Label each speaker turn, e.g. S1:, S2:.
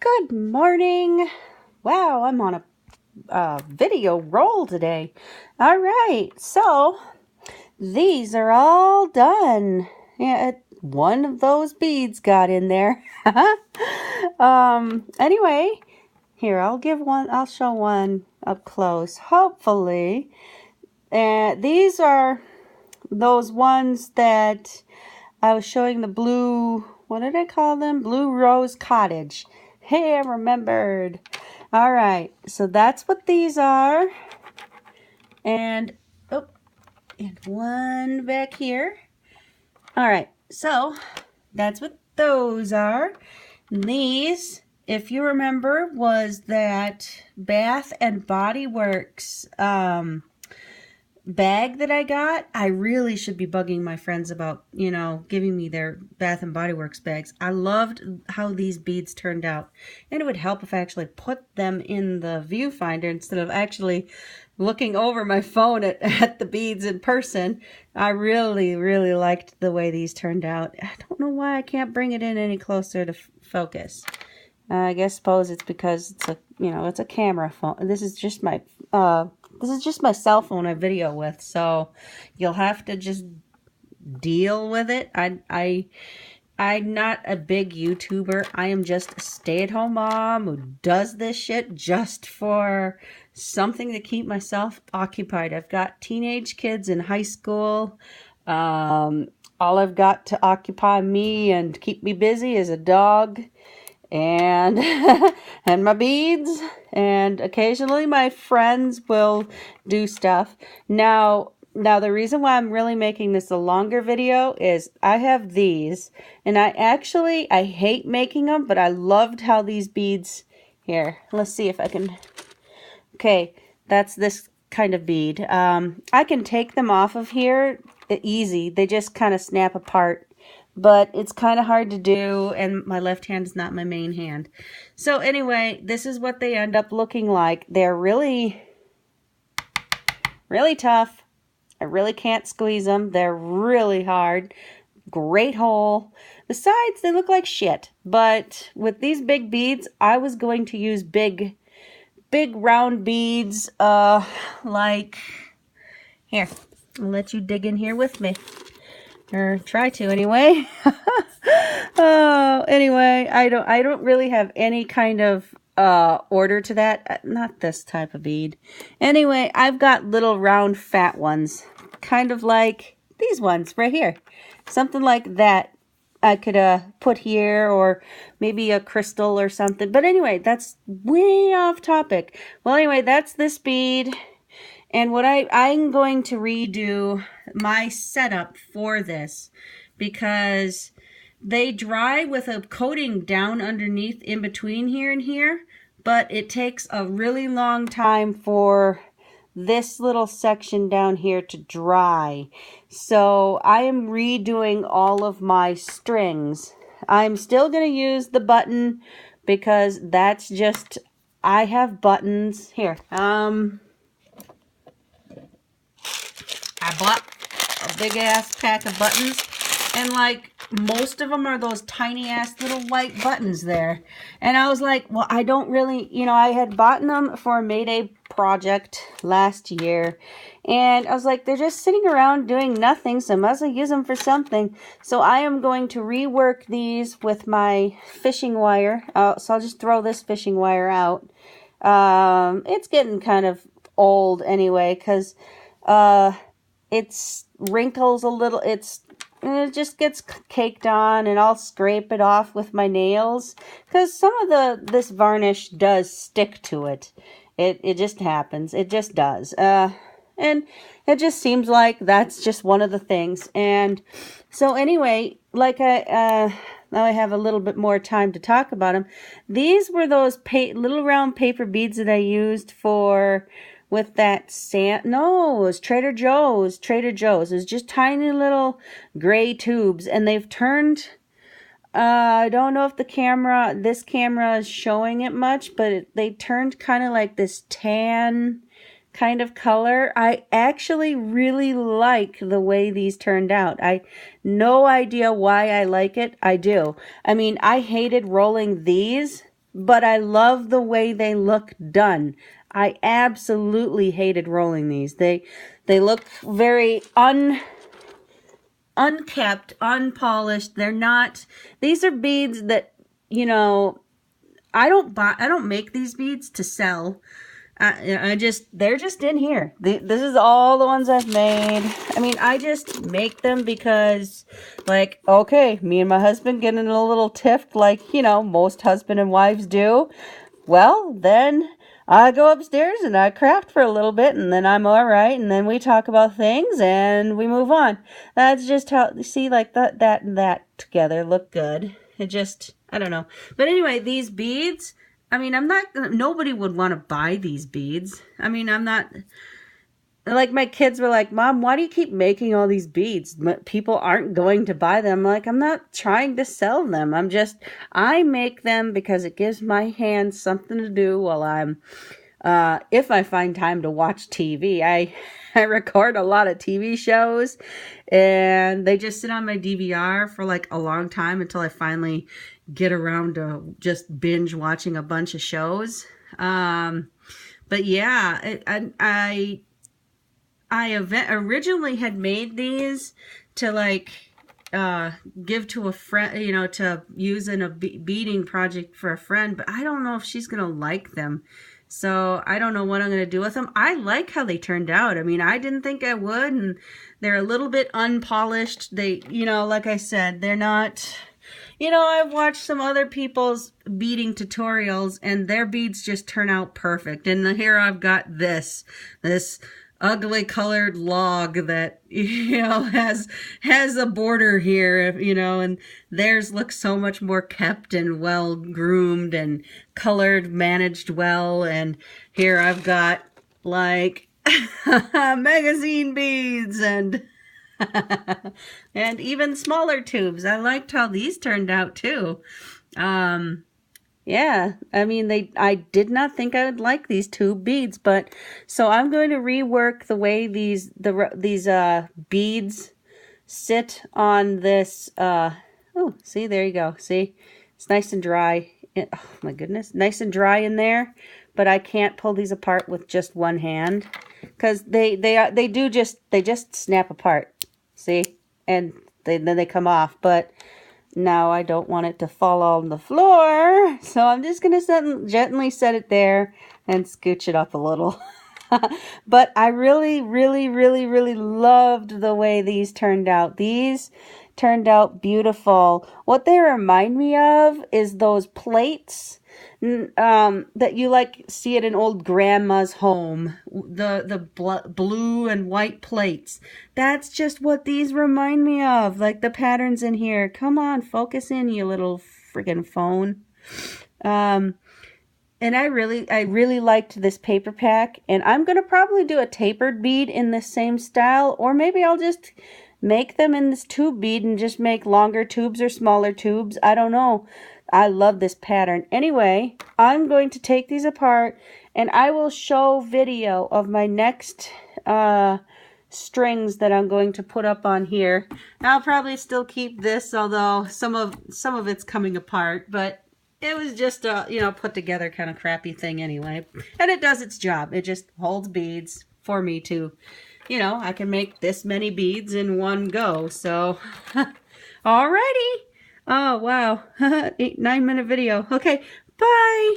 S1: Good morning. Wow, I'm on a video roll today. All right, so these are all done. Yeah, one of those beads got in there. Anyway, here, I'll show one up close, hopefully. And these are those ones that I was showing the blue, what did I call them? Blue Rose Cottage. Hey, I remembered. All right, so that's what these are. And one back here. All right, so that's what those are. And these, if you remember, was that Bath and Body Works bag that I got. I really should be bugging my friends about, giving me their Bath and Body Works bags. I loved how these beads turned out. And it would help if I actually put them in the viewfinder instead of actually looking over my phone at the beads in person. I really, really liked the way these turned out. I don't know why I can't bring it in any closer to focus. I suppose it's because it's a camera phone. This is just my cell phone I video with, so you'll have to just deal with it. I'm not a big YouTuber. I am just a stay-at-home mom who does this shit just for something to keep myself occupied. I've got teenage kids in high school. All I've got to occupy me and keep me busy is a dog and and my beads, and occasionally my friends will do stuff. Now the reason why I'm really making this a longer video is I have these, and I hate making them, but I loved how these beads, here, let's see if I can, okay, that's this kind of bead. I can take them off of here easy. They just kind of snap apart. But it's kind of hard to do, and my left hand is not my main hand. So anyway, this is what they end up looking like. They're really, really tough. I really can't squeeze them. They're really hard. Great hole. Besides, they look like shit. But with these big beads, I was going to use big round beads, like, here, I'll let you dig in here with me. Or try to anyway. Oh, anyway, I don't really have any kind of order to that. Not this type of bead. Anyway, I've got little round fat ones, kind of like these ones right here. Something like that I could put here, or maybe a crystal or something. But anyway, that's way off topic. Well, anyway, that's this bead. And what I'm going to redo my setup for this, because they dry with a coating down underneath in between here and here, but it takes a really long time for this little section down here to dry. So I am redoing all of my strings. I'm still going to use the button because that's just, I have buttons here. I bought a big ass pack of buttons, and like most of them are those tiny ass little white buttons there. And I was like, well, I don't really, I had bought them for a Mayday project last year, and I was like, they're just sitting around doing nothing, so I might as well use them for something. So I am going to rework these with my fishing wire. So I'll just throw this fishing wire out. It's getting kind of old anyway, because it's wrinkles a little, it just gets caked on, and I'll scrape it off with my nails because some of this varnish does stick to it. It just happens. It just does. And it just seems like that's just one of the things. And so anyway, like now I have a little bit more time to talk about them. These were those little round paper beads that I used with that no, it was Trader Joe's. It was just tiny little gray tubes, and they've turned, I don't know if this camera is showing it much, but they turned kind of like this tan kind of color. I actually really like the way these turned out. No idea why I like it. I do. I mean, I hated rolling these but I love the way they look done. I absolutely hated rolling these. They look very unkept, unpolished. They're not, these are beads that, you know, I don't make these beads to sell. They're just in here. This is all the ones I've made. I mean, I just make them because, like, okay, me and my husband get in a little tiff like, you know, most husband and wives do. Well, then I go upstairs and I craft for a little bit, and then I'm all right, and then we talk about things and we move on. That's just how, see, like that and that together look good. It just, I don't know. But anyway, these beads, I mean, nobody would want to buy these beads. I mean, I'm not, like, my kids were like, Mom, why do you keep making all these beads? People aren't going to buy them. Like, I'm not trying to sell them. I make them because it gives my hands something to do while I'm, if I find time to watch TV. I record a lot of TV shows, and they just sit on my DVR for like a long time until I finally get around to just binge watching a bunch of shows. But yeah, originally had made these to like give to a friend, you know, to use in a beading project for a friend, but I don't know if she's gonna like them. So I don't know what I'm going to do with them. I like how they turned out. I mean, I didn't think I would, and they're a little bit unpolished. They, you know, like I said, they're not, you know, I've watched some other people's beading tutorials, and their beads just turn out perfect. And here I've got this ugly colored log that, you know, has a border here, you know, and theirs looks so much more kept and well groomed and colored, managed well. And here I've got like magazine beads and and even smaller tubes. I liked how these turned out too. Yeah, I mean, I did not think I would like these tube beads, but so I'm going to rework the way these beads sit on this. Oh, see, there you go. See, it's nice and dry. Oh my goodness, nice and dry in there. But I can't pull these apart with just one hand because they just snap apart. See, and then they come off, but. Now I don't want it to fall on the floor, so I'm just going to gently set it there and scooch it up a little. But I really, really, really, really loved the way these turned out. These turned out beautiful. What they remind me of is those plates that you like see at an old grandma's home, the blue and white plates. That's just what these remind me of, like the patterns in here. Come on, focus in, you little friggin' phone. And I really liked this paper pack, and I'm gonna probably do a tapered bead in the same style, or maybe I'll just make them in this tube bead and just make longer tubes or smaller tubes. I don't know. I love this pattern. Anyway, I'm going to take these apart, and I will show video of my next strings that I'm going to put up on here. I'll probably still keep this, although some of it's coming apart, but it was just a, you know, put together kind of crappy thing anyway. And it does its job. It just holds beads for me to, you know, I can make this many beads in one go. So, alrighty. Oh, wow. 9-minute video. Okay, bye.